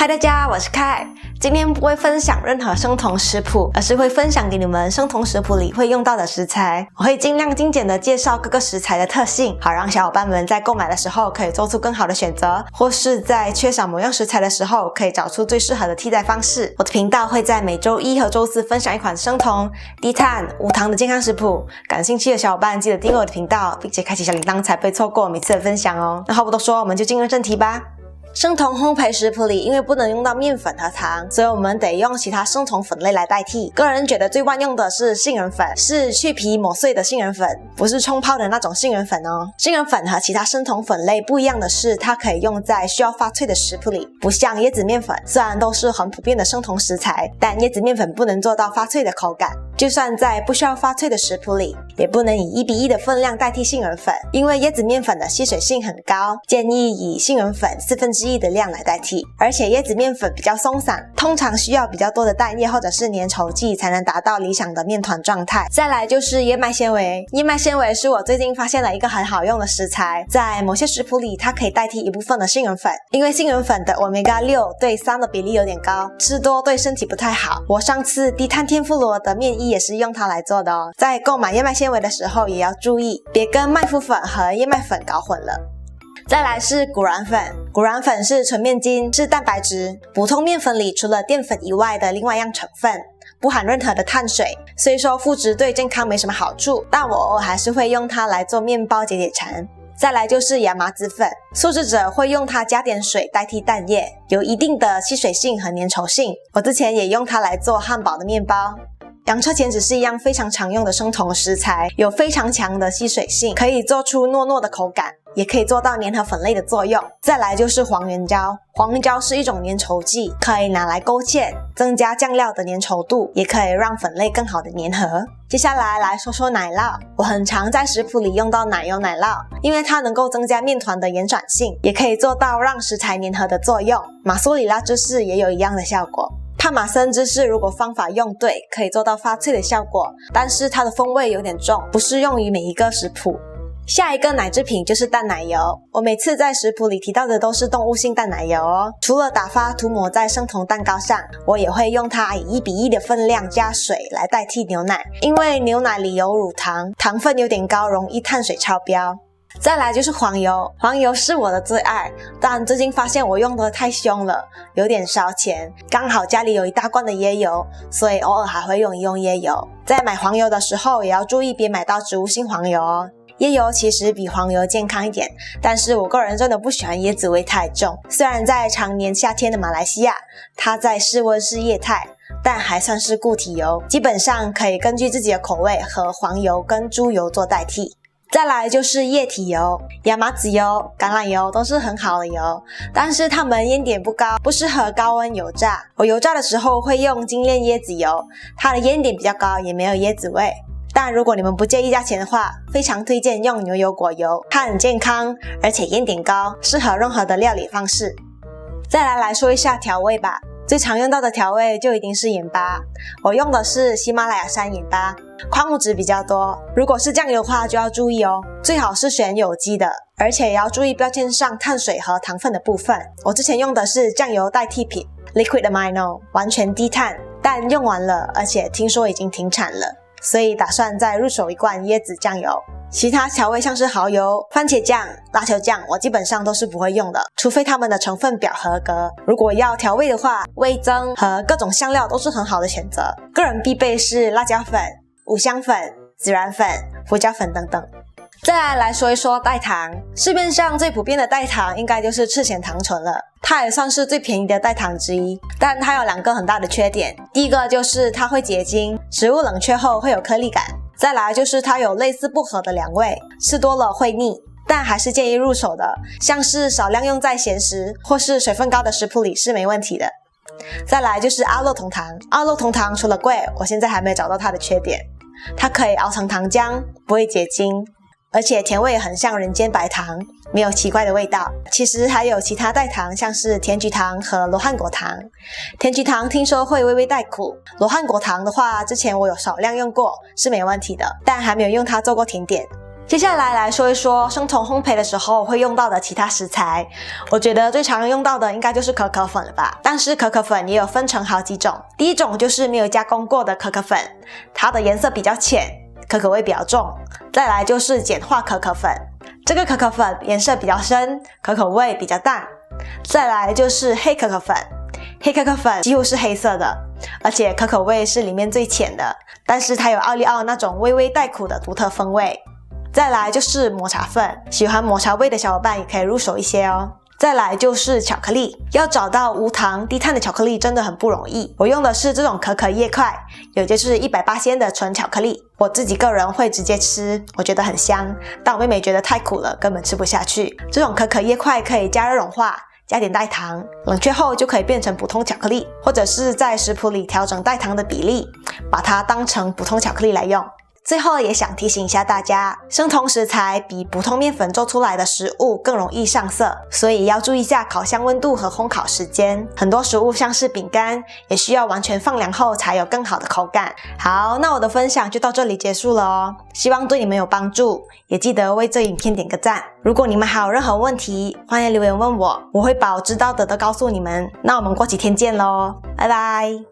嗨，大家，我是凯。今天不会分享任何生酮食谱，而是会分享给你们生酮食谱里会用到的食材。我会尽量精简的介绍各个食材的特性，好让小伙伴们在购买的时候可以做出更好的选择，或是在缺少某样食材的时候可以找出最适合的替代方式。我的频道会在每周一和周四分享一款生酮、低碳、无糖的健康食谱。感兴趣的小伙伴记得订阅我的频道，并且开启小铃铛，才不会错过每次的分享哦。那话不多说，我们就进入正题吧。生酮烘焙食谱里，因为不能用到面粉和糖，所以我们得用其他生酮粉类来代替。个人觉得最万用的是杏仁粉，是去皮磨碎的杏仁粉，不是冲泡的那种杏仁粉哦。杏仁粉和其他生酮粉类不一样的是，它可以用在需要发脆的食谱里，不像椰子面粉，虽然都是很普遍的生酮食材，但椰子面粉不能做到发脆的口感。就算在不需要发脆的食谱里，也不能以1:1的分量代替杏仁粉，因为椰子面粉的吸水性很高，建议以杏仁粉1/4的量来代替。而且椰子面粉比较松散，通常需要比较多的蛋液或者是粘稠剂才能达到理想的面团状态。再来就是燕麦纤维，燕麦纤维是我最近发现了一个很好用的食材，在某些食谱里它可以代替一部分的杏仁粉，因为杏仁粉的 Omega-6 对3的比例有点高，吃多对身体不太好。我上次低碳天妇罗的面衣也是用它来做的哦。在购买燕麦纤维的时候也要注意，别跟麦麸粉和燕麦粉搞混了。再来是谷燃粉，谷燃粉是纯面筋，是蛋白质，普通面粉里除了淀粉以外的另外一样成分，不含任何的碳水。虽说麸质对健康没什么好处，但我偶尔还是会用它来做面包解馋。再来就是亚麻籽粉，素食者会用它加点水代替蛋液，有一定的吸水性和粘稠性。我之前也用它来做汉堡的面包。洋车前子是一样非常常用的生酮食材，有非常强的吸水性，可以做出糯糯的口感，也可以做到粘合粉类的作用。再来就是黄原胶，黄原胶是一种粘稠剂，可以拿来勾芡，增加酱料的粘稠度，也可以让粉类更好的粘合。接下来说说奶酪，我很常在食谱里用到奶油奶酪，因为它能够增加面团的延展性，也可以做到让食材粘合的作用。马苏里拉芝士也有一样的效果。帕玛森芝士如果方法用对，可以做到发脆的效果，但是它的风味有点重，不适用于每一个食谱。下一个奶制品就是淡奶油，我每次在食谱里提到的都是动物性淡奶油哦。除了打发涂抹在生酮蛋糕上，我也会用它以1:1的分量加水来代替牛奶，因为牛奶里有乳糖，糖分有点高，容易碳水超标。再来就是黄油，黄油是我的最爱，但最近发现我用的太凶了，有点烧钱。刚好家里有一大罐的椰油，所以偶尔还会用一用椰油。在买黄油的时候也要注意别买到植物性黄油哦。椰油其实比黄油健康一点，但是我个人真的不喜欢椰子味太重。虽然在常年夏天的马来西亚，它在室温是液态，但还算是固体油，基本上可以根据自己的口味和黄油跟猪油做代替。再来就是液体油，亚麻籽油、橄榄油都是很好的油，但是它们烟点不高，不适合高温油炸。我油炸的时候会用精炼椰子油，它的烟点比较高，也没有椰子味。但如果你们不介意价钱的话，非常推荐用牛油果油，它很健康，而且烟点高，适合任何的料理方式。再来说一下调味吧，最常用到的调味就一定是盐巴，我用的是喜马拉雅山盐巴，矿物质比较多。如果是酱油的话就要注意哦，最好是选有机的，而且也要注意标签上碳水和糖分的部分。我之前用的是酱油代替品 Liquid Amino， 完全低碳，但用完了，而且听说已经停产了，所以打算再入手一罐椰子酱油。其他调味像是蚝油、番茄酱、辣椒酱，我基本上都是不会用的，除非它们的成分表合格。如果要调味的话，味增和各种香料都是很好的选择。个人必备是辣椒粉、五香粉、孜然粉、胡椒粉等等。再来说一说代糖，市面上最普遍的代糖应该就是赤藓糖醇了，它也算是最便宜的代糖之一，但它有2个很大的缺点。第一个就是它会结晶，食物冷却后会有颗粒感。再来就是它有类似薄荷的凉味，吃多了会腻，但还是建议入手的，像是少量用在咸食或是水分高的食谱里是没问题的。再来就是阿洛酮糖，阿洛酮糖除了贵，我现在还没找到它的缺点。它可以熬成糖浆，不会结晶，而且甜味很像人间白糖，没有奇怪的味道。其实还有其他代糖，像是甜菊糖和罗汉果糖。甜菊糖听说会微微带苦，罗汉果糖的话，之前我有少量用过，是没问题的，但还没有用它做过甜点。接下来说一说生酮烘焙的时候会用到的其他食材。我觉得最常用到的应该就是可可粉了吧，但是可可粉也有分成好几种。第一种就是没有加工过的可可粉，它的颜色比较浅，可可味比较重。再来就是简化可可粉，这个可可粉颜色比较深，可可味比较淡。再来就是黑可可粉，黑可可粉几乎是黑色的，而且可可味是里面最浅的，但是它有奥利奥那种微微带苦的独特风味。再来就是抹茶粉，喜欢抹茶味的小伙伴也可以入手一些哦。再来就是巧克力，要找到无糖低碳的巧克力真的很不容易。我用的是这种可可叶块，也就是180%的纯巧克力。我自己个人会直接吃，我觉得很香，但我妹妹觉得太苦了，根本吃不下去。这种可可叶块可以加热融化，加点代糖，冷却后就可以变成普通巧克力，或者是在食谱里调整代糖的比例，把它当成普通巧克力来用。最后也想提醒一下大家，生酮食材比普通面粉做出来的食物更容易上色，所以要注意一下烤箱温度和烘烤时间。很多食物像是饼干也需要完全放凉后才有更好的口感。好，那我的分享就到这里结束了哦，希望对你们有帮助，也记得为这影片点个赞。如果你们还有任何问题，欢迎留言问我，我会把我知道的都告诉你们。那我们过几天见咯，拜拜。